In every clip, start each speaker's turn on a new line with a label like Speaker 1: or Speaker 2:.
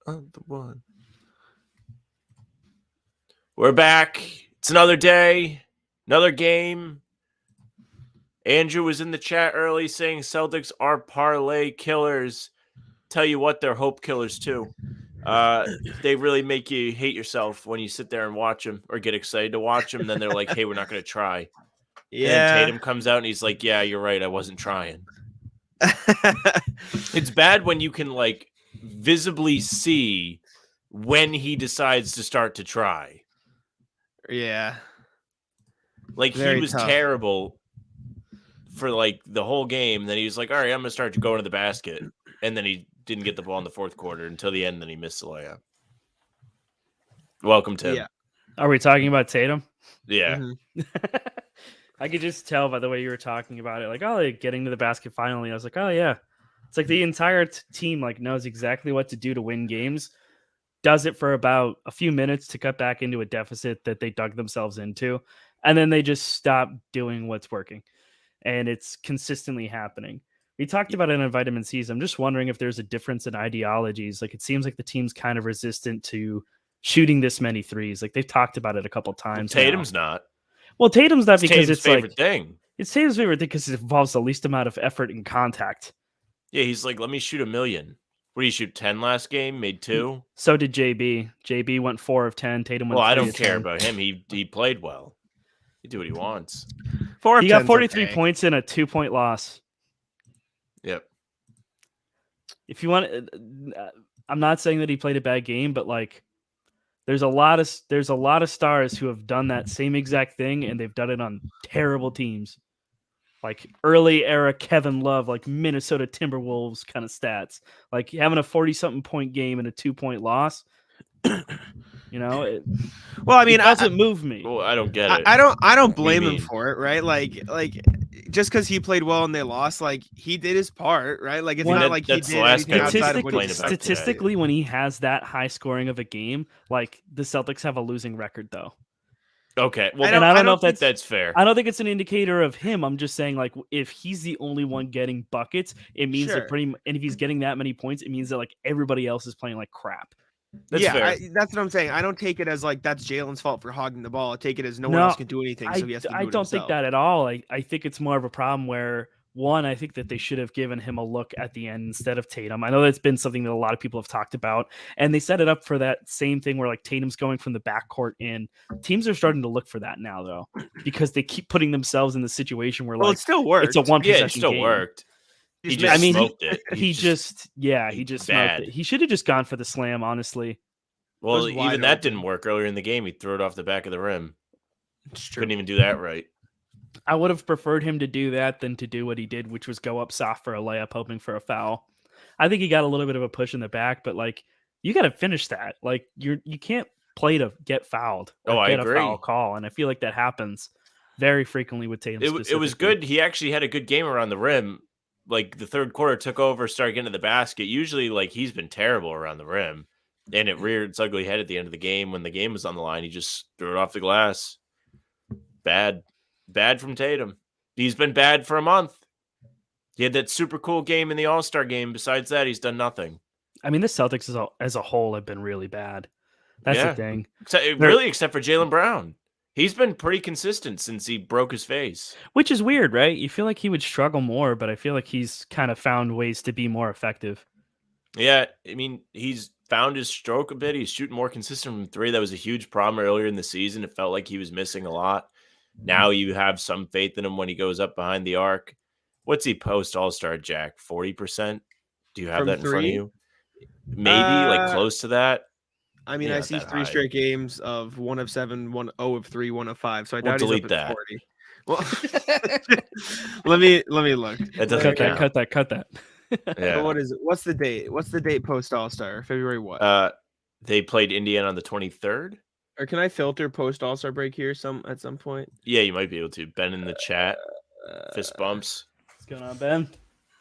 Speaker 1: I'm the one. We're back. It's another day, another game. Andrew was in the chat early saying Celtics are parlay killers. Tell you what, they're hope killers too. They really make you hate yourself when you sit there and watch them or get excited to watch them. And then they're like, hey, we're not going to try.
Speaker 2: Yeah.
Speaker 1: And then Tatum comes out and he's like, yeah, you're right. I wasn't trying. It's bad when you can like visibly see when he decides to start to try.
Speaker 2: Yeah.
Speaker 1: Like
Speaker 2: Very
Speaker 1: he was
Speaker 2: tough.
Speaker 1: terrible for like the whole game. Then he was like, all right, I'm going to start to go into the basket. And then he didn't get the ball in the fourth quarter until the end. Then he missed the layup. Welcome, Tim.
Speaker 2: Yeah.
Speaker 3: Are we talking about Tatum?
Speaker 1: Yeah.
Speaker 2: Mm-hmm.
Speaker 3: I could just tell by the way you were talking about it. Like, oh, like getting to the basket finally. I was like, oh, yeah. It's like the entire team like knows exactly what to do to win games. Does it for about a few minutes to cut back into a deficit that they dug themselves into. And then they just stop doing what's working. And it's consistently happening. We talked about it in Vitamin C's. I'm just wondering if there's a difference in ideologies. Like, it seems like the team's kind of resistant to shooting this many threes. Like, they've talked about it a couple times.
Speaker 1: Well, Tatum's not.
Speaker 3: Well, Tatum's not because
Speaker 1: Tatum's
Speaker 3: it's
Speaker 1: favorite
Speaker 3: like
Speaker 1: thing.
Speaker 3: It's Tatum's favorite thing because it involves the least amount of effort and contact.
Speaker 1: Yeah, he's like, let me shoot 1,000,000. What did he shoot? 10 last game? Made 2?
Speaker 3: So did JB. JB went 4 of 10. Tatum went 3
Speaker 1: I
Speaker 3: of 10.
Speaker 1: don't care about him. He played well. He do what he wants.
Speaker 3: He got 43 points in a 2-point loss.
Speaker 1: Yep.
Speaker 3: If you want, I'm not saying that he played a bad game, but like, there's a lot of stars who have done that same exact thing, and they've done it on terrible teams, like early era Kevin Love, like Minnesota Timberwolves kind of stats, like having a 40-something point game and a 2-point loss. You know, it doesn't move me.
Speaker 1: Well, I don't get it.
Speaker 2: I don't blame him for it, right? Like just because he played well and they lost, like he did his part, right? Like it's not like he did anything outside of what he
Speaker 3: statistically, when he has that high scoring of a game, like the Celtics have a losing record, though.
Speaker 1: Okay, well,
Speaker 3: and I don't know if
Speaker 1: that's fair.
Speaker 3: I don't think it's an indicator of him. I'm just saying, like, if he's the only one getting buckets, it means that and if he's getting that many points, it means that like everybody else is playing like crap.
Speaker 1: That's fair.
Speaker 2: That's what I'm saying. I don't take it as like that's Jalen's fault for hogging the ball. I take it as no one else can do anything, so he has to do it
Speaker 3: don't think that at all. I think it's more of a problem where, one, I think that they should have given him a look at the end instead of Tatum. I know that's been something that a lot of people have talked about, and they set it up for that same thing where like Tatum's going from the backcourt in. Teams are starting to look for that now, though, because they keep putting themselves in the situation where
Speaker 2: it still works.
Speaker 3: It's a one possession game.
Speaker 1: It still worked. He
Speaker 3: smoked
Speaker 1: it.
Speaker 3: He just smoked it. He should have just gone for the slam, honestly.
Speaker 1: Well, even that didn't work earlier in the game. He threw it off the back of the rim. Couldn't even do that right.
Speaker 3: I would have preferred him to do that than to do what he did, which was go up soft for a layup, hoping for a foul. I think he got a little bit of a push in the back, but like you got to finish that. Like you can't play to get fouled.
Speaker 1: I agree.
Speaker 3: A foul call, and I feel like that happens very frequently with Tatum.
Speaker 1: It was good. He actually had a good game around the rim. Like the third quarter took over, started getting to the basket. Usually, like he's been terrible around the rim, and it reared its ugly head at the end of the game when the game was on the line. He just threw it off the glass. Bad from Tatum. He's been bad for a month. He had that super cool game in the All-Star game. Besides that, he's done nothing.
Speaker 3: I mean, the Celtics as a whole have been really bad. That's the thing.
Speaker 1: Except for Jaylen Brown. He's been pretty consistent since he broke his face.
Speaker 3: Which is weird, right? You feel like he would struggle more, but I feel like he's kind of found ways to be more effective.
Speaker 1: Yeah, I mean, he's found his stroke a bit. He's shooting more consistent from three. That was a huge problem earlier in the season. It felt like he was missing a lot. Now you have some faith in him when he goes up behind the arc. What's he post All-Star, Jack? 40%? Do you have that in front of you? Maybe, like close to that?
Speaker 2: I mean, I see 3 straight games of 1 of 7, 1 0 of 3, 1 of 5. So I doubt he's up at 40. Well, let me look.
Speaker 3: Cut that.
Speaker 2: Yeah. What is it? What's the date? What's the date post All-Star? February what?
Speaker 1: They played Indiana on the 23rd.
Speaker 2: Or can I filter post All-Star break here at some point?
Speaker 1: Yeah, you might be able to. Ben in the chat. Fist bumps.
Speaker 3: What's going on, Ben?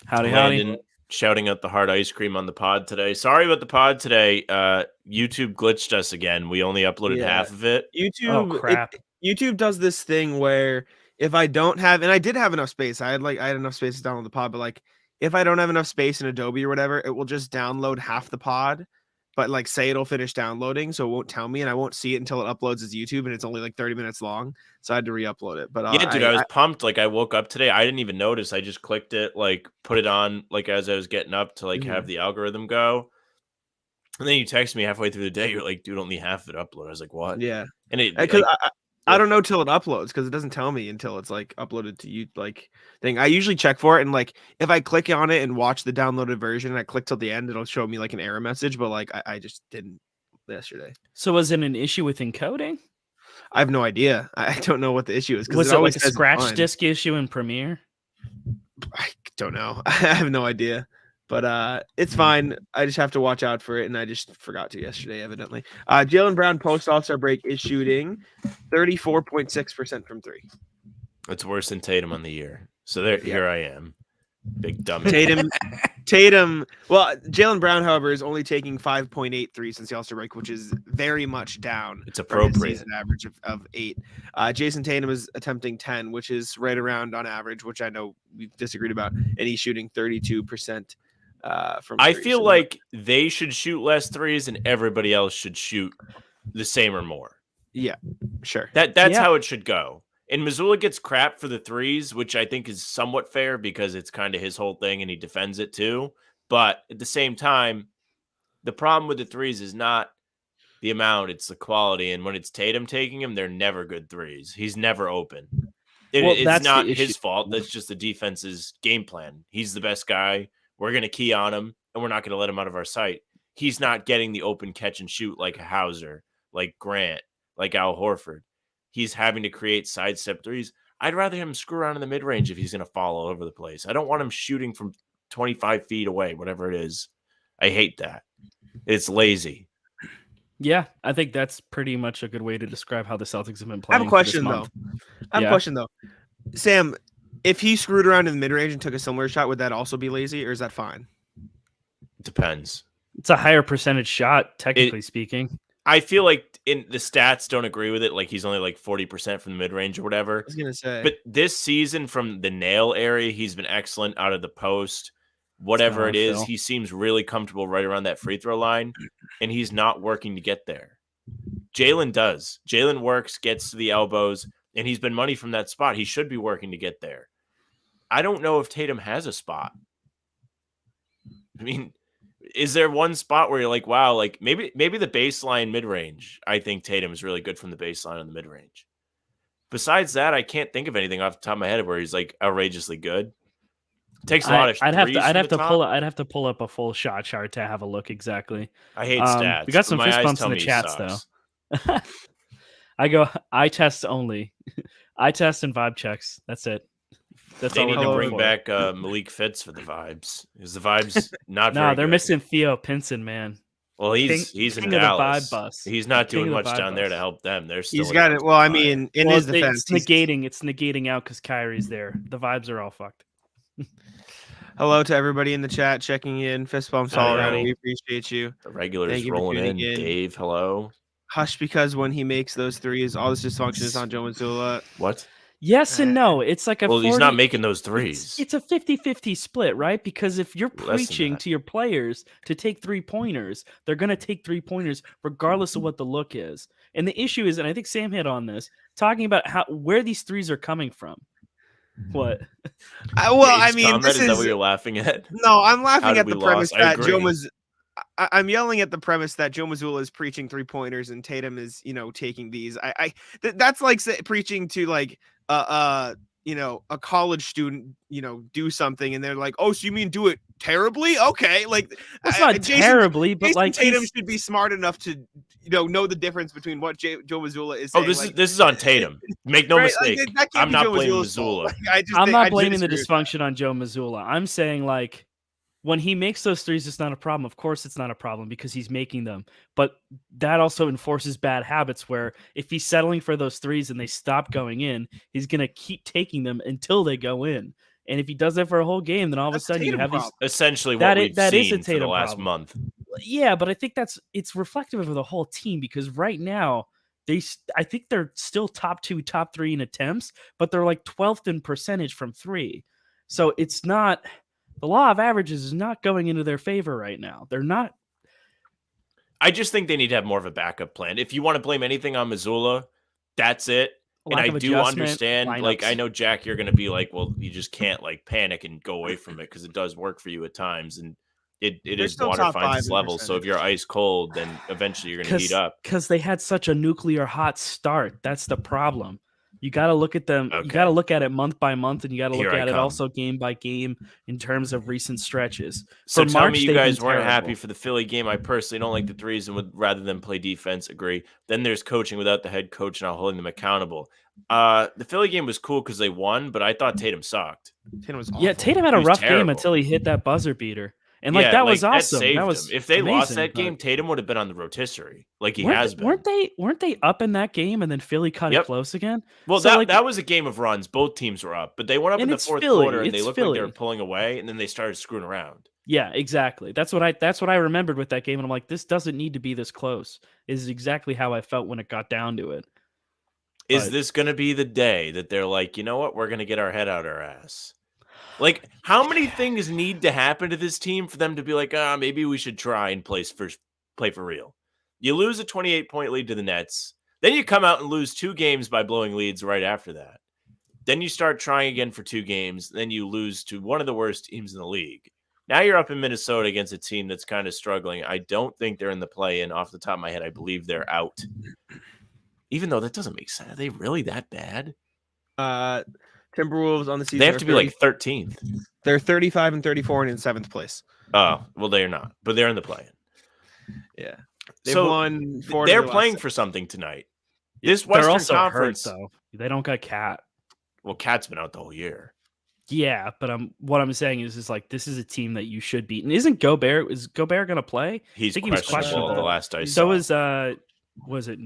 Speaker 3: Howdy.
Speaker 1: Shouting out the hard ice cream on the pod today. Sorry about the pod today. YouTube glitched us again. We only uploaded half of it.
Speaker 2: YouTube does this thing where if I don't have, and I did have enough space. I had enough space to download the pod, but like if I don't have enough space in Adobe or whatever, it will just download half the pod. but like say it'll finish downloading, so it won't tell me, and I won't see it until it uploads as YouTube, and it's only like 30 minutes long, so I had to re-upload it. But
Speaker 1: yeah, dude, I was pumped. Like I woke up today, I didn't even notice. I just clicked it, like put it on, like as I was getting up to like have the algorithm go, and then you text me halfway through the day. You're like, dude, only half of it uploaded. I was like, what?
Speaker 2: Yeah,
Speaker 1: and it
Speaker 2: because I don't know till it uploads because it doesn't tell me until it's like uploaded to you like thing. I usually check for it, and like if I click on it and watch the downloaded version and I click till the end, it'll show me like an error message, but like I just didn't yesterday.
Speaker 3: So was it an issue with encoding?
Speaker 2: I have no idea. I don't know what the issue is.
Speaker 3: Was it like a scratch disk issue in Premiere?
Speaker 2: I don't know. I have no idea. But it's fine. I just have to watch out for it, and I just forgot to yesterday, evidently. Jaylen Brown post All-Star break is shooting 34.6% from three.
Speaker 1: It's worse than Tatum on the year. So here I am, big dumb.
Speaker 2: Tatum. Well, Jaylen Brown, however, is only taking 5.83 since the All-Star break, which is very much down.
Speaker 1: It's appropriate.
Speaker 2: From his season average of 8. Jayson Tatum is attempting 10, which is right around on average, which I know we've disagreed about, and he's shooting 32%.
Speaker 1: I feel like they should shoot less threes and everybody else should shoot the same or more.
Speaker 2: Yeah, sure.
Speaker 1: That's how it should go. And Mazzulla gets crap for the threes, which I think is somewhat fair because it's kind of his whole thing and he defends it too. But at the same time, the problem with the threes is not the amount, it's the quality. And when it's Tatum taking them, they're never good threes. He's never open. It's not his fault. That's just the defense's game plan. He's the best guy. We're going to key on him, and we're not going to let him out of our sight. He's not getting the open catch and shoot like Hauser, like Grant, like Al Horford. He's having to create sidestep threes. I'd rather him screw around in the mid-range if he's going to fall all over the place. I don't want him shooting from 25 feet away, whatever it is. I hate that. It's lazy.
Speaker 3: Yeah, I think that's pretty much a good way to describe how the Celtics have been playing.
Speaker 2: I have a question, though. Sam, if he screwed around in the mid-range and took a similar shot, would that also be lazy, or is that fine?
Speaker 1: Depends.
Speaker 3: It's a higher percentage shot, technically speaking.
Speaker 1: I feel like in the stats don't agree with it. Like he's only like 40% from the mid-range or whatever.
Speaker 2: I was going to say.
Speaker 1: But this season from the nail area, he's been excellent out of the post. Whatever it is, he seems really comfortable right around that free throw line, and he's not working to get there. Jaylen does. Jaylen works, gets to the elbows, and he's been money from that spot. He should be working to get there. I don't know if Tatum has a spot. I mean, is there one spot where you're like, wow, like maybe the baseline mid-range, I think Tatum is really good from the baseline on the mid-range. Besides that, I can't think of anything off the top of my head where he's like outrageously good. It takes a lot of
Speaker 3: I'd have to pull up a full shot chart to have a look exactly.
Speaker 1: I hate stats.
Speaker 3: We got some fist bumps in the chats though. I go eye test only. Eye test and vibe checks. That's it.
Speaker 1: They need to bring back Malik Fitz for the vibes. Is the vibes not?
Speaker 3: No, they're missing Theo Pinson, man.
Speaker 1: Well, he's in Dallas. He's not doing much down there to help them. They're still.
Speaker 2: He's got it. Well, I mean, in his defense,
Speaker 3: it's negating out because Kyrie's there. The vibes are all fucked.
Speaker 2: Hello to everybody in the chat checking in. Fist bumps all around. We appreciate you.
Speaker 1: The regulars rolling in. Dave, hello.
Speaker 2: Hush, because when he makes those threes, all this dysfunction is on Joe Mazzulla.
Speaker 1: What?
Speaker 3: Yes and no. It's like
Speaker 1: he's not making those threes.
Speaker 3: It's a 50-50 split, right? Because if you're preaching to your players to take 3-pointers, they're going to take 3-pointers regardless of what the look is. And the issue is, and I think Sam hit on this, talking about where these threes are coming from. What?
Speaker 2: I mean,
Speaker 1: is that what you're laughing at?
Speaker 2: No, I'm laughing at the premise that I'm yelling at the premise that Joe Mazzulla is preaching 3-pointers and Tatum is, taking these. That's like preaching to like a college student, do something and they're like, oh, so you mean do it terribly? Okay, like
Speaker 3: it's not terribly, but like
Speaker 2: Tatum should be smart enough to know the difference between what Joe Mazzulla is saying.
Speaker 1: This is on Tatum. Make no mistake. I'm not blaming Mazzulla.
Speaker 3: I'm not blaming the dysfunction on Joe Mazzulla. I'm saying like when he makes those threes, it's not a problem. Of course, it's not a problem because he's making them. But that also enforces bad habits where if he's settling for those threes and they stop going in, he's going to keep taking them until they go in. And if he does that for a whole game, then all of a sudden you have these
Speaker 1: essentially what we've seen for the last month.
Speaker 3: Yeah, but I think it's reflective of the whole team because right now I think they're still top 2, top 3 in attempts, but they're like 12th in percentage from 3. So it's not. The law of averages is not going into their favor right now. They're not.
Speaker 1: I just think they need to have more of a backup plan. If you want to blame anything on Missoula, that's it. And I do understand,
Speaker 3: lineups.
Speaker 1: like, I know, Jack, you're going to be like, well, you just can't, like, panic and go away from it because it does work for you at times. And it is water finds its level. So if you're ice cold, then eventually you're going to heat up.
Speaker 3: Because they had such a nuclear hot start. That's the problem. You got to look at them. Okay. You got to look at it month by month, and you got to look at it also game by game in terms of recent stretches.
Speaker 1: So tell me you guys weren't happy for the Philly game. I personally don't like the threes and would rather than play defense. Agree. Then there's coaching without the head coach not holding them accountable. The Philly game was cool because they won, but I thought Tatum sucked.
Speaker 2: Tatum was awful.
Speaker 3: Yeah, Tatum had a rough game until he hit that buzzer beater. And that was awesome. That was
Speaker 1: if they lost that game, Tatum would have been on the rotisserie like he has been.
Speaker 3: Weren't they up in that game and then Philly cut it close again?
Speaker 1: Well, so that was a game of runs. Both teams were up, but they went up in the fourth quarter and they looked like they were pulling away, and then they started screwing around.
Speaker 3: Yeah, exactly. That's what I remembered with that game, and I'm like, this doesn't need to be this close. Is exactly how I felt when it got down to it.
Speaker 1: Is this going to be the day that they're like, you know what, we're going to get our head out our ass? Like, how many things need to happen to this team for them to be like, maybe we should try and play for real? You lose a 28-point lead to the Nets. Then you come out and lose 2 games by blowing leads right after that. Then you start trying again for 2 games. Then you lose to one of the worst teams in the league. Now you're up in Minnesota against a team that's kind of struggling. I don't think they're in the play-in. Off the top of my head, I believe they're out. Even though that doesn't make sense. Are they really that bad?
Speaker 2: Timberwolves on the season.
Speaker 1: They have to be like 13th.
Speaker 2: They're 35 and 34 and in 7th place.
Speaker 1: Oh, well, they're not, but they're in the play-in.
Speaker 2: Yeah. They've won 4.
Speaker 1: They're playing for something tonight. This Western
Speaker 3: also
Speaker 1: Conference,
Speaker 3: hurt, though. They don't got Cat.
Speaker 1: Well, Cat's been out the whole year.
Speaker 3: Yeah, but what I'm saying is like this is a team that you should beat. And isn't Gobert? Is Gobert going to play?
Speaker 1: He was questionable the last I
Speaker 3: saw.
Speaker 1: So
Speaker 3: was it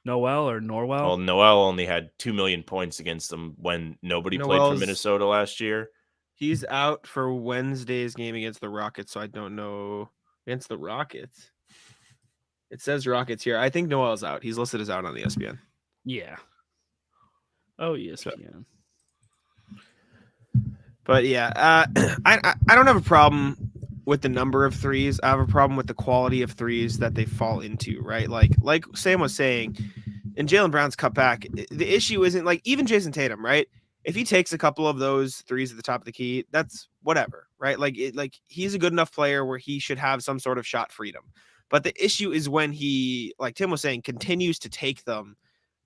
Speaker 3: Noel or Norwell?
Speaker 1: Well, Noel only had 2 million points against them when nobody played for Minnesota last year.
Speaker 2: He's out for Wednesday's game against the Rockets, so I don't know. Against the Rockets? It says Rockets here. I think Noel's out. He's listed as out on the ESPN.
Speaker 3: Yeah. Oh, ESPN.
Speaker 2: But yeah, I don't have a problem with the number of threes. I have a problem with the quality of threes that they fall into, right? Like Sam was saying, in Jaylen Brown's cutback, the issue isn't like even Jayson Tatum, right? If he takes a couple of those threes at the top of the key, that's whatever, right? Like he's a good enough player where he should have some sort of shot freedom. But the issue is when he, like Tim was saying, continues to take them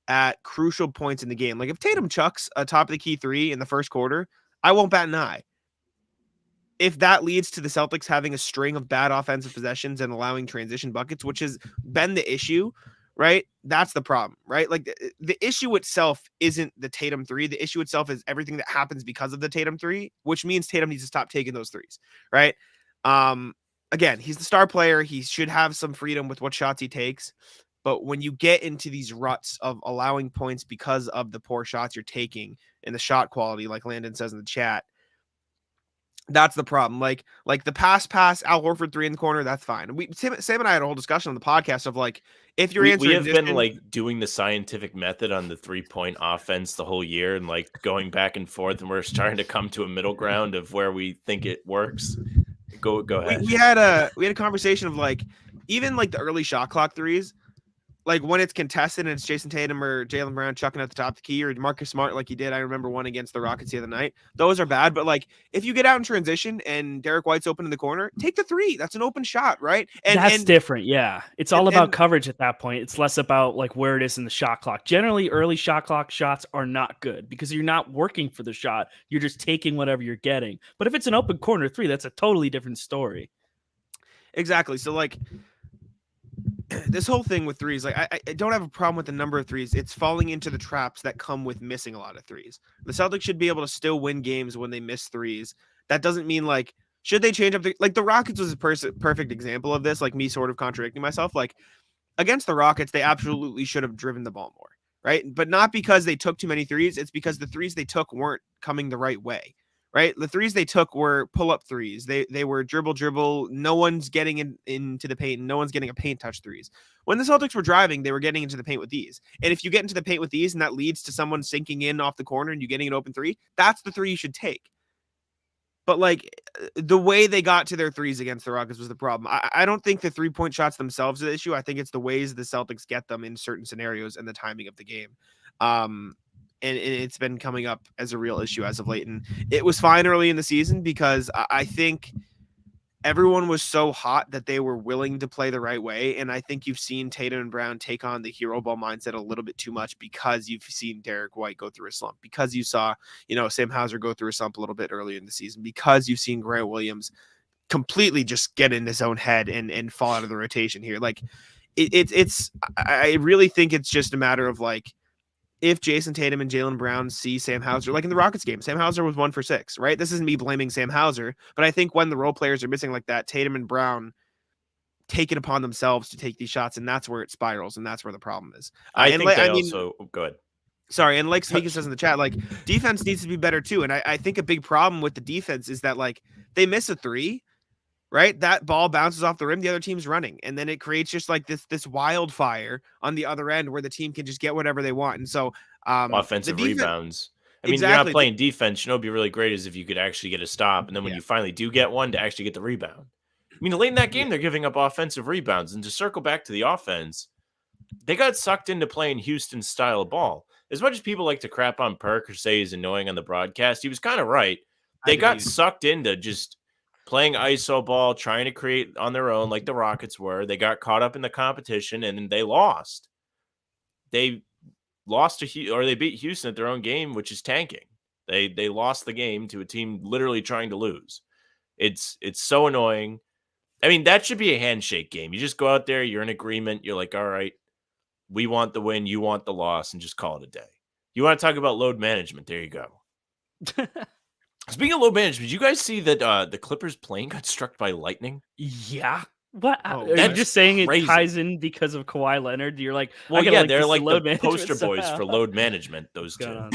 Speaker 2: at crucial points in the game. Like if Tatum chucks a top of the key 3 in the first quarter, I won't bat an eye. If that leads to the Celtics having a string of bad offensive possessions and allowing transition buckets, which has been the issue, right? That's the problem, right? Like the issue itself isn't the Tatum 3. The issue itself is everything that happens because of the Tatum 3, which means Tatum needs to stop taking those threes, right? Again, he's the star player. He should have some freedom with what shots he takes. But when you get into these ruts of allowing points because of the poor shots you're taking and the shot quality, like Landon says in the chat, that's the problem. Like the pass, Al Horford 3 in the corner, that's fine. Sam and I had a whole discussion on the podcast of like, if you're answering,
Speaker 1: we have been like doing the scientific method on the 3-point offense the whole year and like going back and forth, and we're starting to come to a middle ground of where we think it works. Go ahead.
Speaker 2: We had a conversation of like, even like the early shot clock threes, like when it's contested and it's Jayson Tatum or Jaylen Brown chucking at the top of the key or Marcus Smart like he did. I remember one against the Rockets the other night. Those are bad. But like if you get out in transition and Derek White's open in the corner, take the 3. That's an open shot, right? And
Speaker 3: that's different. Yeah. It's all about coverage at that point. It's less about like where it is in the shot clock. Generally, early shot clock shots are not good because you're not working for the shot. You're just taking whatever you're getting. But if it's an open corner 3, that's a totally different story.
Speaker 2: Exactly. So like, this whole thing with threes, like I don't have a problem with the number of threes. It's falling into the traps that come with missing a lot of threes. The Celtics should be able to still win games when they miss threes. That doesn't mean like, should they change up like the Rockets was a perfect example of this, like me sort of contradicting myself. Like against the Rockets, they absolutely should have driven the ball more, right? But not because they took too many threes. It's because the threes they took weren't coming the right way. Right, the threes they took were pull-up threes. They were dribble. No one's getting into the paint, and no one's getting a paint touch threes. When the Celtics were driving, they were getting into the paint with these. And if you get into the paint with these, and that leads to someone sinking in off the corner, and you getting an open 3, that's the 3 you should take. But like the way they got to their threes against the Rockets was the problem. I don't think the 3-point shots themselves are the issue. I think it's the ways the Celtics get them in certain scenarios and the timing of the game. And it's been coming up as a real issue as of late. And it was fine early in the season because I think everyone was so hot that they were willing to play the right way. And I think you've seen Tatum and Brown take on the hero ball mindset a little bit too much because you've seen Derek White go through a slump, because you saw, Sam Hauser go through a slump a little bit earlier in the season, because you've seen Grant Williams completely just get in his own head and fall out of the rotation here. Like I really think it's just a matter of like, if Jayson Tatum and Jaylen Brown see Sam Hauser, like in the Rockets game, Sam Hauser was 1 for 6, right? This isn't me blaming Sam Hauser, but I think when the role players are missing like that, Tatum and Brown take it upon themselves to take these shots, and that's where it spirals, and that's where the problem is.
Speaker 1: I think also go ahead.
Speaker 2: Sorry, and like Smika says in the chat, like defense needs to be better too. And I think a big problem with the defense is that like they miss a 3, right? That ball bounces off the rim, the other team's running, and then it creates just like this wildfire on the other end where the team can just get whatever they want. And so
Speaker 1: offensive rebounds. I mean,
Speaker 2: exactly.
Speaker 1: You're not playing defense. It'd be really great is if you could actually get a stop, and then when you finally do get one, to actually get the rebound. I mean, late in that game, they're giving up offensive rebounds. And to circle back to the offense, they got sucked into playing Houston's style of ball. As much as people like to crap on Perk or say he's annoying on the broadcast, he was kind of right. They got sucked into just playing iso ball, trying to create on their own like the Rockets were. They got caught up in the competition, and they lost. They lost they beat Houston at their own game, which is tanking. They lost the game to a team literally trying to lose. It's so annoying. I mean, that should be a handshake game. You just go out there, you're in agreement. You're like, all right, we want the win, you want the loss, and just call it a day. You want to talk about load management? There you go. Speaking of load management, did you guys see that the Clippers plane got struck by lightning?
Speaker 3: Yeah. What?
Speaker 2: Oh,
Speaker 3: are you just saying
Speaker 1: crazy.
Speaker 3: It ties in because of Kawhi Leonard? You're like,
Speaker 1: well, yeah, they're like
Speaker 3: the
Speaker 1: poster boys for load management. Those two.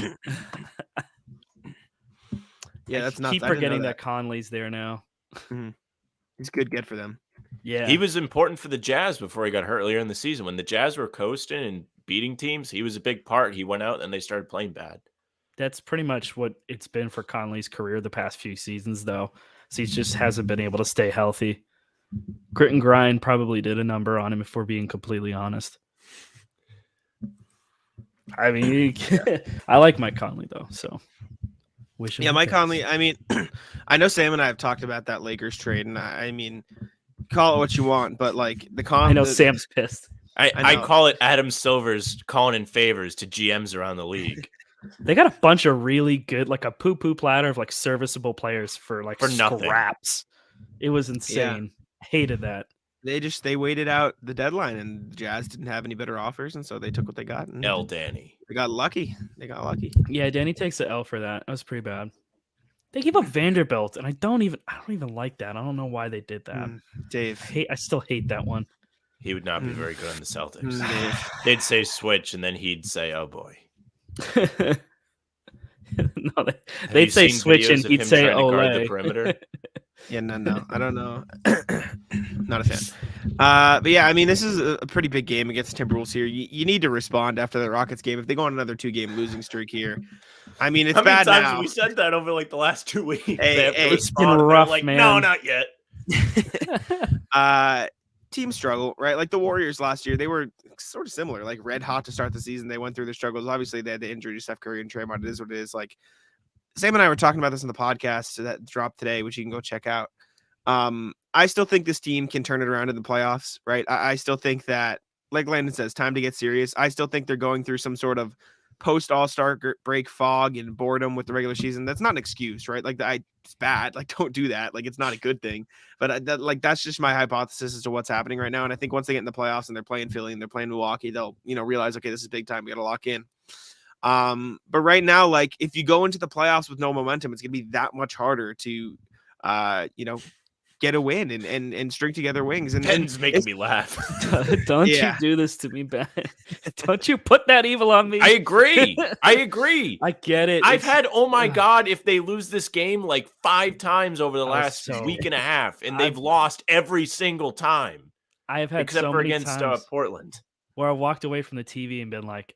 Speaker 2: Yeah, that's not.
Speaker 3: Keep forgetting that Conley's there now.
Speaker 2: Mm-hmm. He's a good get for them.
Speaker 3: Yeah,
Speaker 1: he was important for the Jazz before he got hurt earlier in the season. When the Jazz were coasting and beating teams, he was a big part. He went out and they started playing bad.
Speaker 3: That's pretty much what it's been for Conley's career the past few seasons, though. So he just hasn't been able to stay healthy. Grit and grind probably did a number on him, if we're being completely honest. I mean, I like Mike Conley, though, so.
Speaker 2: Mike Conley, I mean, I know Sam and I have talked about that Lakers trade, and I mean, call it what you want, but like
Speaker 3: I know Sam's pissed.
Speaker 1: I call it Adam Silver's calling in favors to GMs around the league.
Speaker 3: They got a bunch of really good, like a poo-poo platter of like serviceable players for
Speaker 1: nothing.
Speaker 3: Scraps. It was insane.
Speaker 2: Yeah.
Speaker 3: Hated that.
Speaker 2: They waited out the deadline, and the Jazz didn't have any better offers, and so they took what they got. And
Speaker 1: Danny.
Speaker 2: They got lucky.
Speaker 3: Yeah, Danny takes the L for that. That was pretty bad. They gave up Vanderbilt, and I don't even like that. I don't know why they did that.
Speaker 2: Dave.
Speaker 3: I still hate that one.
Speaker 1: He would not be very good on the Celtics. They'd say switch, and then he'd say, "Oh boy."
Speaker 3: No, they'd say switch, and he'd say, "Oh,
Speaker 1: the perimeter."
Speaker 2: Yeah, no, I don't know. Not a fan. But yeah, I mean, this is a pretty big game against the Timberwolves here. You need to respond after the Rockets game. If they go on another 2-game losing streak here, I mean, it's
Speaker 1: How many
Speaker 2: bad
Speaker 1: times
Speaker 2: now.
Speaker 1: have we said that over like the last 2 weeks?
Speaker 3: It's been rough,
Speaker 1: like,
Speaker 3: man.
Speaker 1: No, not yet.
Speaker 2: Team struggle, right? Like the Warriors last year, they were sort of similar, like red hot to start the season. They went through their struggles. Obviously, they had the injury to Steph Curry and Draymond. It is what it is. Like Sam and I were talking about this in the podcast that dropped today, which you can go check out. I still think this team can turn it around in the playoffs, right? I still think that, like Landon says, time to get serious. I still think they're going through some sort of post All-Star break fog and boredom with the regular season. That's not an excuse, right? Like it's bad. Like don't do that. Like it's not a good thing. But that's just my hypothesis as to what's happening right now. And I think once they get in the playoffs and they're playing Philly and they're playing Milwaukee, they'll realize, okay, this is big time. We got to lock in. But right now, like if you go into the playoffs with no momentum, it's gonna be that much harder to get a win and string together wings. And
Speaker 1: Ben's making me laugh.
Speaker 3: Don't you do this to me, Ben. Don't you put that evil on me.
Speaker 1: I agree.
Speaker 3: I get it.
Speaker 1: I've had, oh my God, if they lose this game like 5 times over the last week and a half, and they've lost every single time.
Speaker 3: I have had
Speaker 1: except
Speaker 3: so
Speaker 1: for
Speaker 3: many
Speaker 1: against
Speaker 3: times
Speaker 1: Portland,
Speaker 3: where I walked away from the TV and been like,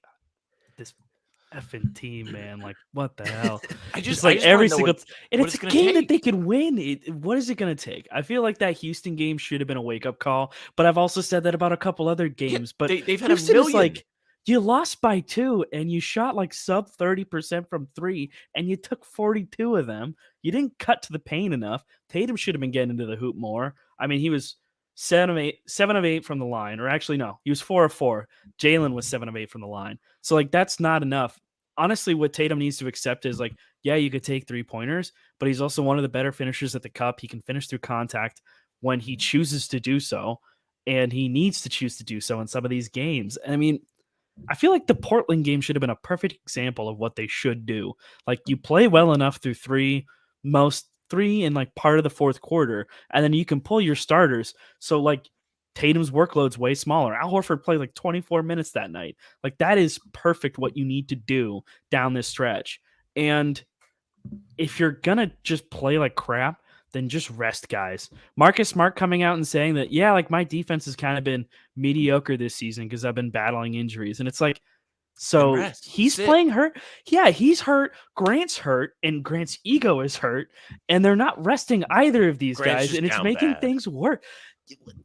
Speaker 3: effing team, man. Like, what the hell?
Speaker 1: I just
Speaker 3: every single
Speaker 1: and
Speaker 3: it's a game that they could win. What is it going to take? I feel like that Houston game should have been a wake up call, but I've also said that about a couple other games. But
Speaker 1: they've had
Speaker 3: Houston
Speaker 1: a million.
Speaker 3: is like, you lost by 2 and you shot like sub 30% from 3 and you took 42 of them. You didn't cut to the paint enough. Tatum should have been getting into the hoop more. I mean, he was 7 of 8 from the line, or actually no, he was 4 of 4. Jaylen was 7 of 8 from the line. So like that's not enough. Honestly, what Tatum needs to accept is like, yeah, you could take 3-pointers, but he's also one of the better finishers at the cup. He can finish through contact when he chooses to do so, and he needs to choose to do so in some of these games. And I mean, I feel like the Portland game should have been a perfect example of what they should do. Like you play well enough through 3 in like part of the fourth quarter, and then you can pull your starters. So like Tatum's workload's way smaller. Al Horford played like 24 minutes that night. Like that is perfect what you need to do down this stretch. And if you're gonna just play like crap, then just rest guys. Marcus Smart coming out and saying that, yeah, like my defense has kind of been mediocre this season because I've been battling injuries. And it's like, so he's playing hurt. Yeah, he's hurt. Grant's hurt, and Grant's ego is hurt, and they're not resting either of these guys, and it's making things worse.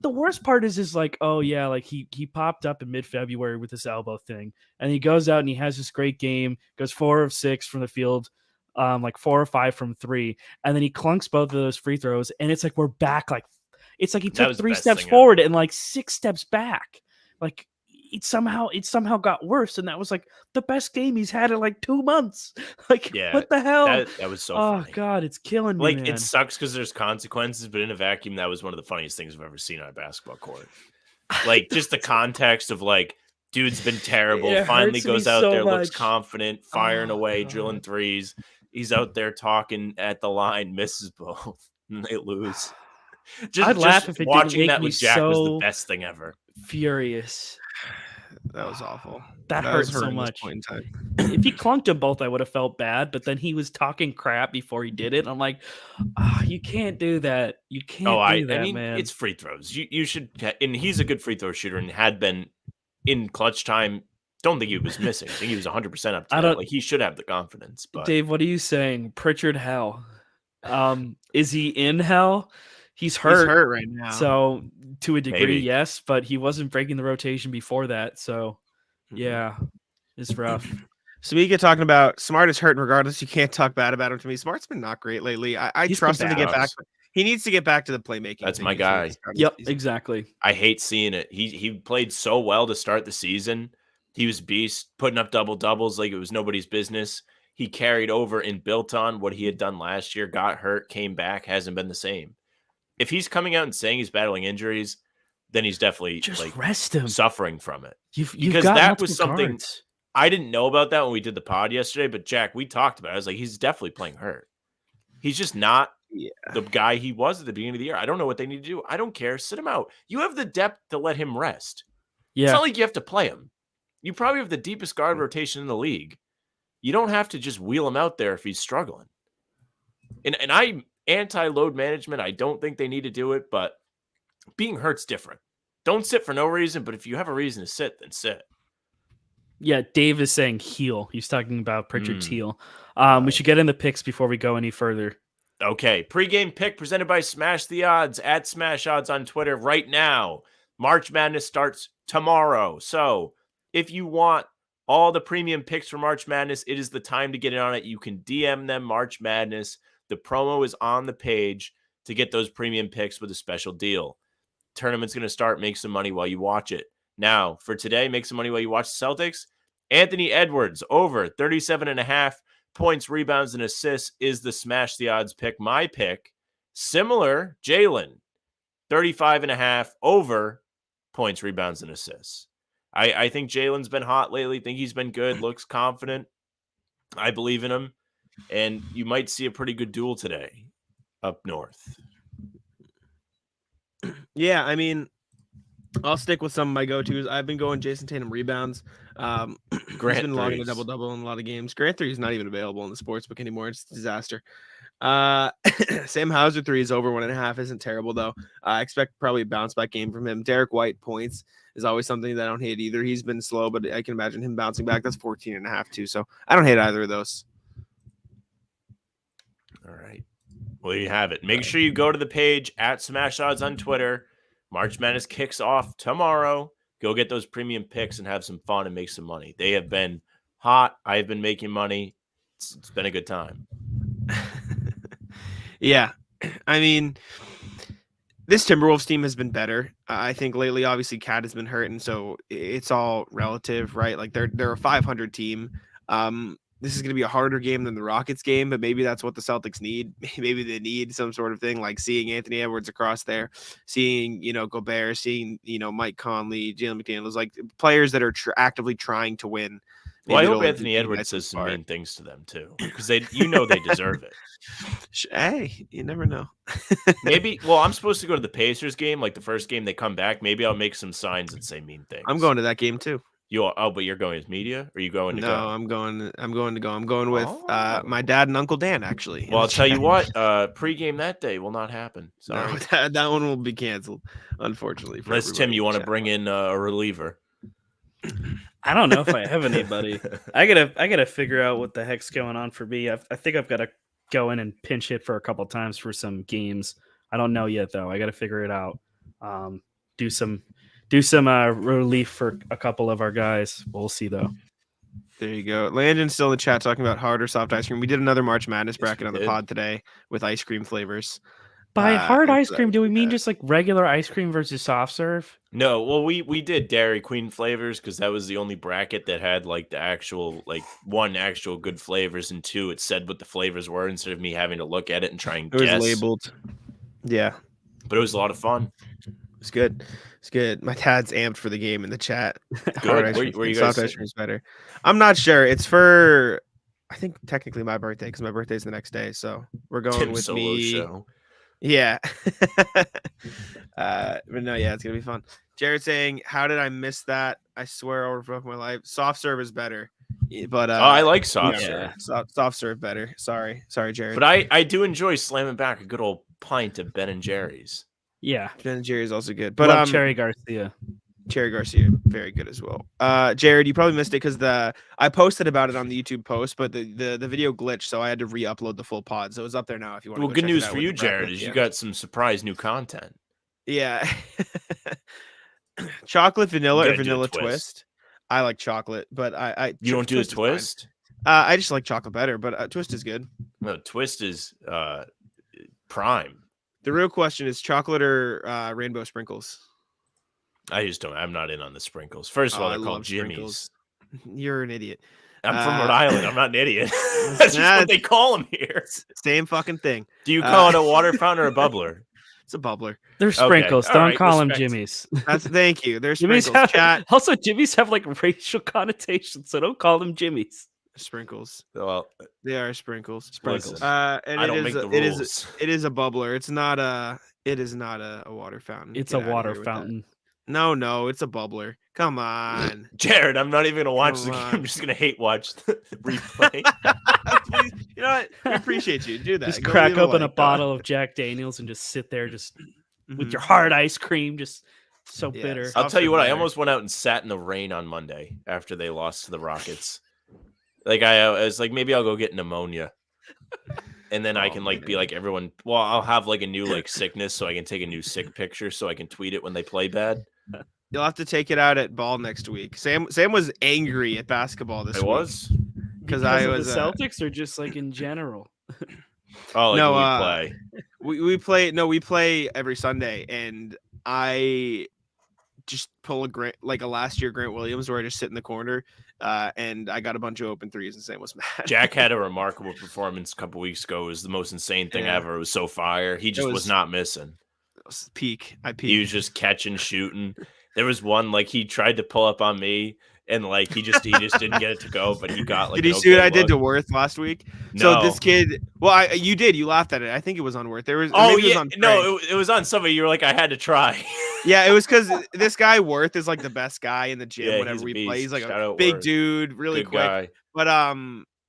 Speaker 3: The worst part is like, oh yeah, like he popped up in mid-February with this elbow thing, and he goes out and he has this great game, goes 4 of 6 from the field, like 4 or 5 from 3, and then he clunks both of those free throws, and it's like we're back. Like it's like he took 3 steps forward and like 6 steps back. Like it somehow got worse, and that was like the best game he's had in like 2 months. Like what the hell?
Speaker 1: That was so funny.
Speaker 3: God, it's killing me.
Speaker 1: Like
Speaker 3: man.
Speaker 1: It sucks because there's consequences, but in a vacuum, that was one of the funniest things I've ever seen on a basketball court. Like just the context of like, dude's been terrible. Finally goes out there, looks confident, firing away, drilling threes. He's out there talking at the line, misses both, and they lose.
Speaker 3: I'd laugh if it
Speaker 1: watching
Speaker 3: didn't make
Speaker 1: that with Jack was the best thing ever.
Speaker 3: Furious.
Speaker 2: That was awful.
Speaker 3: That hurt so much.
Speaker 2: Point in time.
Speaker 3: If he clunked them both, I would have felt bad. But then he was talking crap before he did it. I'm like, you can't do that. You can't do that,
Speaker 1: I mean,
Speaker 3: man.
Speaker 1: It's free throws. You should, and he's a good free throw shooter and had been in clutch time. Don't think he was missing. I think he was 100% up to that. Like he should have the confidence. But
Speaker 3: Dave, what are you saying? Pritchard hell. Is he in hell? He's hurt
Speaker 2: right now.
Speaker 3: So to a degree, yes, but he wasn't breaking the rotation before that. So yeah, it's rough.
Speaker 2: So we get talking about Smart is hurt, and regardless, you can't talk bad about him to me. Smart's been not great lately. I trust him to get back. He needs to get back to the playmaking.
Speaker 1: That's my guy.
Speaker 3: Yep, exactly.
Speaker 1: I hate seeing it. He played so well to start the season. He was beast, putting up double doubles like it was nobody's business. He carried over and built on what he had done last year. Got hurt, came back, hasn't been the same. If he's coming out and saying he's battling injuries, then he's definitely
Speaker 3: just
Speaker 1: like
Speaker 3: rest him.
Speaker 1: Suffering from it.
Speaker 3: Because that was
Speaker 1: something I didn't know about that when we did the pod yesterday, but Jack, we talked about it. I was like, he's definitely playing hurt. He's just not the guy he was at the beginning of the year. I don't know what they need to do. I don't care. Sit him out. You have the depth to let him rest. Yeah. It's not like you have to play him. You probably have the deepest guard rotation in the league. You don't have to just wheel him out there if he's struggling. And I'm anti-load management. I don't think they need to do it, but being hurt's different. Don't sit for no reason, but if you have a reason to sit, then sit.
Speaker 3: Yeah, Dave is saying heel. He's talking about Pritchard's heel. We should get in the picks before we go any further.
Speaker 1: Okay, pregame pick presented by Smash the Odds at Smash Odds on Twitter right now. March Madness starts tomorrow. So if you want all the premium picks for March Madness, it is the time to get in on it. You can DM them March Madness. The promo is on the page to get those premium picks with a special deal. Tournament's going to start. Make some money while you watch it. Now, for today, make some money while you watch the Celtics. Anthony Edwards over 37.5 points, rebounds, and assists is the Smash the Odds pick. My pick, similar, Jaylen, 35.5 over points, rebounds, and assists. I think Jaylen's been hot lately. Think he's been good. Looks confident. I believe in him. And you might see a pretty good duel today up north.
Speaker 2: Yeah, I mean, I'll stick with some of my go-tos. I've been going Jayson Tatum rebounds. Grant been logging a double-double in a lot of games. Grant 3 is not even available in the sportsbook anymore. It's a disaster. Sam Hauser 3 is over 1.5. Isn't terrible though. I expect probably a bounce back game from him. Derek White points is always something that I don't hate either. He's been slow, but I can imagine him bouncing back. That's 14.5 too. So I don't hate either of those.
Speaker 1: All right. Well, you have it. Make sure you go to the page at Smash Odds on Twitter. March Madness kicks off tomorrow. Go get those premium picks and have some fun and make some money. They have been hot. I have been making money. It's been a good time.
Speaker 2: Yeah. I mean, this Timberwolves team has been better. I think lately, obviously, Cat has been hurt, and so it's all relative, right? Like they're a 500 team. This is going to be a harder game than the Rockets game, but maybe that's what the Celtics need. Maybe they need some sort of thing like seeing Anthony Edwards across there, seeing, Gobert, seeing, Mike Conley, Jalen McDaniels, like players that are actively trying to win.
Speaker 1: Well, I hope Anthony Edwards says some mean things to them too, because they deserve it.
Speaker 2: Hey, you never know.
Speaker 1: Maybe. Well, I'm supposed to go to the Pacers game, like the first game they come back. Maybe I'll make some signs and say mean things.
Speaker 2: I'm going to that game too.
Speaker 1: But you're going as media? Or are you going to go?
Speaker 2: No, I'm going to go. I'm going with my dad and Uncle Dan, actually.
Speaker 1: Well, I'll tell you what, pregame that day will not happen. Sorry.
Speaker 2: No, that one will be canceled, unfortunately.
Speaker 1: Unless, Tim, you want to bring in a reliever.
Speaker 3: I don't know if I have anybody. I gotta figure out what the heck's going on for me. I think I've got to go in and pinch hit for a couple times for some games. I don't know yet, though. I got to figure it out. Do some relief for a couple of our guys. We'll see, though.
Speaker 2: There you go. Landon's still in the chat talking about hard or soft ice cream. We did another March Madness bracket on the pod today with ice cream flavors.
Speaker 3: By hard ice cream, do we mean just like regular ice cream versus soft serve?
Speaker 1: No, well, we did Dairy Queen flavors because that was the only bracket that had like the actual, like one actual good flavors, and two, it said what the flavors were instead of me having to look at it and try and guess.
Speaker 2: It was labeled. Yeah.
Speaker 1: But it was a lot of fun.
Speaker 2: It's good. It's good. My dad's amped for the game in the chat.
Speaker 1: Good. Where you guys
Speaker 2: soft ice cream is better. I'm not sure. It's for, I think, technically my birthday because my birthday's the next day. So we're going
Speaker 1: Tim's
Speaker 2: with
Speaker 1: solo
Speaker 2: me.
Speaker 1: show.
Speaker 2: Yeah. But no, yeah, it's gonna be fun. Jared saying, "How did I miss that? I swear I overbooked my life. Soft serve is better." But
Speaker 1: I like soft serve.
Speaker 2: Soft serve better. Sorry, Jared.
Speaker 1: But I do enjoy slamming back a good old pint of Ben and Jerry's.
Speaker 3: Yeah,
Speaker 2: Ben and Jerry's also good. But
Speaker 3: Cherry Garcia,
Speaker 2: very good as well. Jared, you probably missed it because I posted about it on the YouTube post, but the video glitched, so I had to re-upload the full pod. So it's up there now if you want.
Speaker 1: Well, good news for you, Jared, is you got some surprise new content.
Speaker 2: Yeah. Chocolate vanilla or vanilla twist. I like chocolate, but
Speaker 1: you don't do a twist.
Speaker 2: I just like chocolate better, but twist is good.
Speaker 1: No, twist is prime.
Speaker 2: The real question is chocolate or rainbow sprinkles.
Speaker 1: I just don't. I'm not in on the sprinkles. First of all, they're called Jimmy's.
Speaker 2: You're an idiot.
Speaker 1: I'm from Rhode Island. I'm not an idiot. That's just what they call them here.
Speaker 2: Same fucking thing.
Speaker 1: Do you call it a water fountain or a bubbler?
Speaker 2: It's a bubbler.
Speaker 3: They're sprinkles. Okay. Don't call them Jimmy's.
Speaker 2: Thank you. They're sprinkles. Chat.
Speaker 3: Also, Jimmy's have like racial connotations, so don't call them Jimmy's.
Speaker 2: Sprinkles.
Speaker 1: Well,
Speaker 2: they are sprinkles.
Speaker 1: Sprinkles.
Speaker 2: And I don't make the rules. It is a bubbler. It is not a water fountain.
Speaker 3: It's a water fountain.
Speaker 2: No, it's a bubbler. Come on,
Speaker 1: Jared. I'm not even gonna watch the game. I'm just gonna hate watch the replay.
Speaker 2: Please, you know what? We appreciate you. Do that.
Speaker 3: Just crack open a bottle of Jack Daniels and just sit there, just with your hard ice cream, just so bitter.
Speaker 1: I'll tell you what. I almost went out and sat in the rain on Monday after they lost to the Rockets. Like I was like, maybe I'll go get pneumonia. And then I can be like everyone. Well, I'll have like a new like sickness, so I can take a new sick picture, so I can tweet it when they play bad.
Speaker 2: You'll have to take it out at ball next week. Sam was angry at basketball this week.
Speaker 1: I was
Speaker 2: because I was
Speaker 3: the Celtics or just like in general.
Speaker 1: Oh,
Speaker 2: no,
Speaker 1: we play.
Speaker 2: We play every Sunday, and I just pull a last year Grant Williams where I just sit in the corner. And I got a bunch of open threes, and Sam was mad.
Speaker 1: Jack had a remarkable performance a couple weeks ago. It was the most insane thing ever. It was so fire. He just was not missing.
Speaker 2: It was peak.
Speaker 1: He was just catching, shooting. There was one he tried to pull up on me, and he just didn't get it to go. But he got
Speaker 2: Did you see what I did to Worth last week?
Speaker 1: No.
Speaker 2: So this kid, you did. You laughed at it. I think it was on Worth. There was.
Speaker 1: It was on somebody. You were like, I had to try.
Speaker 2: Yeah, it was because this guy Worth is like the best guy in the gym.
Speaker 1: Yeah,
Speaker 2: whenever we play, he's like
Speaker 1: Shout
Speaker 2: a big
Speaker 1: Worth.
Speaker 2: dude, really
Speaker 1: Good
Speaker 2: quick.
Speaker 1: guy.
Speaker 2: But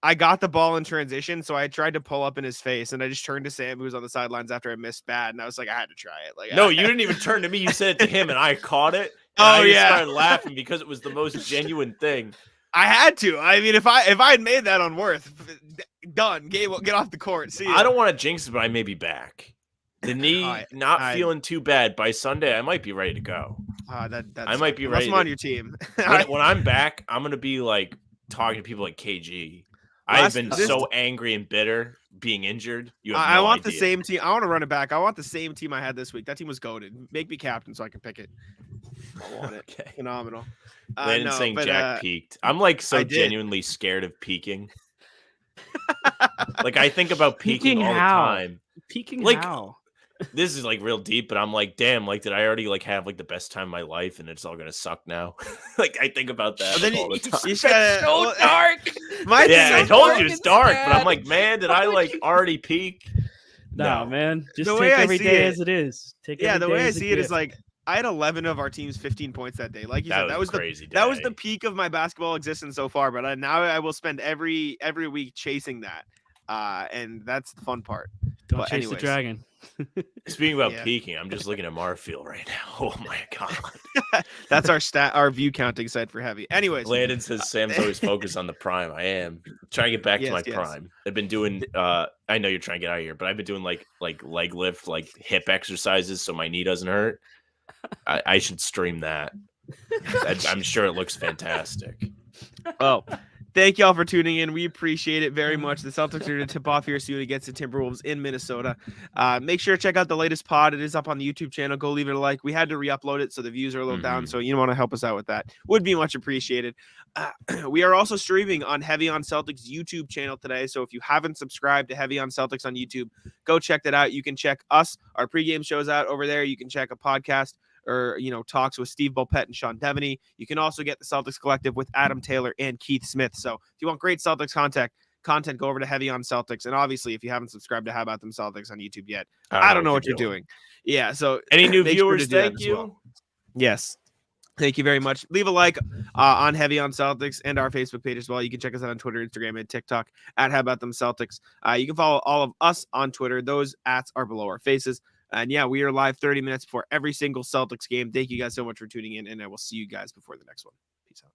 Speaker 2: I got the ball in transition, so I tried to pull up in his face, and I just turned to Sam, who was on the sidelines after I missed bad, and I was like, I had to try it. Like,
Speaker 1: no, you didn't even turn to me. You said it to him, and I caught it. And
Speaker 2: Oh,
Speaker 1: I just
Speaker 2: yeah.
Speaker 1: started laughing because it was the most genuine thing.
Speaker 2: I had to. I mean, if I had made that on Worth, done. Get off the court. See ya.
Speaker 1: I don't want to jinx it, but I may be back. The knee not feeling too bad. By Sunday, I might be ready to go.
Speaker 2: I
Speaker 1: might be ready.
Speaker 2: I'm on your team.
Speaker 1: When I'm back, I'm gonna be like talking to people like KG. I've been so angry and bitter being injured. You have
Speaker 2: I want
Speaker 1: idea.
Speaker 2: the same team. I want to run it back. I want the same team I had this week. That team was goated. Make me captain so I can pick it. I want it.
Speaker 1: Okay.
Speaker 2: Phenomenal.
Speaker 1: Landon saying Jack peaked. I'm like so genuinely scared of peaking. Like I think about peaking all the time.
Speaker 3: Peaking
Speaker 1: like,
Speaker 3: how?
Speaker 1: This is like real deep, but I'm like, damn, like did I already like have like the best time of my life and it's all gonna suck now? Like I think about that all the time.
Speaker 3: It's so dark.
Speaker 1: I told you it's dark, but I'm like, man, did I like already peak?
Speaker 3: No, man. Just take every day as it is.
Speaker 2: The way I see it is like I had 11 of our team's 15 points that day. Like you said, that was crazy. That was the peak of my basketball existence so far. But now I will spend every week chasing that, and that's the fun part.
Speaker 3: Don't chase the dragon.
Speaker 1: Speaking about peaking, I'm just looking at Marfield right now. Oh my god,
Speaker 2: that's our view counting site for heavy. Anyways,
Speaker 1: Landon says Sam's always focused on the prime. I am trying to get back to my prime. I've been doing. I know you're trying to get out of here, but I've been doing like leg lift, like hip exercises, so my knee doesn't hurt. I should stream that. I'm sure it looks fantastic.
Speaker 2: Oh, thank y'all for tuning in. We appreciate it very much. The Celtics are going to tip off here soon against the Timberwolves in Minnesota. Make sure to check out the latest pod. It is up on the YouTube channel. Go leave it a like. We had to re-upload it, so the views are a little down. So you want to help us out with that. Would be much appreciated. We are also streaming on Heavy on Celtics YouTube channel today. So if you haven't subscribed to Heavy on Celtics on YouTube, go check that out. You can check our pregame shows out over there. You can check a podcast or, talks with Steve Bulpett and Sean Devaney. You can also get the Celtics Collective with Adam Taylor and Keith Smith. So if you want great Celtics content, go over to Heavy on Celtics. And obviously, if you haven't subscribed to How About Them Celtics on YouTube yet, I don't know what you're doing. Yeah, so
Speaker 1: any new viewers, thank you.
Speaker 2: Well. Yes. Thank you very much. Leave a like on Heavy on Celtics and our Facebook page as well. You can check us out on Twitter, Instagram, and TikTok at How About Them Celtics. You can follow all of us on Twitter. Those ats are below our faces. And we are live 30 minutes before every single Celtics game. Thank you guys so much for tuning in, and I will see you guys before the next one. Peace out.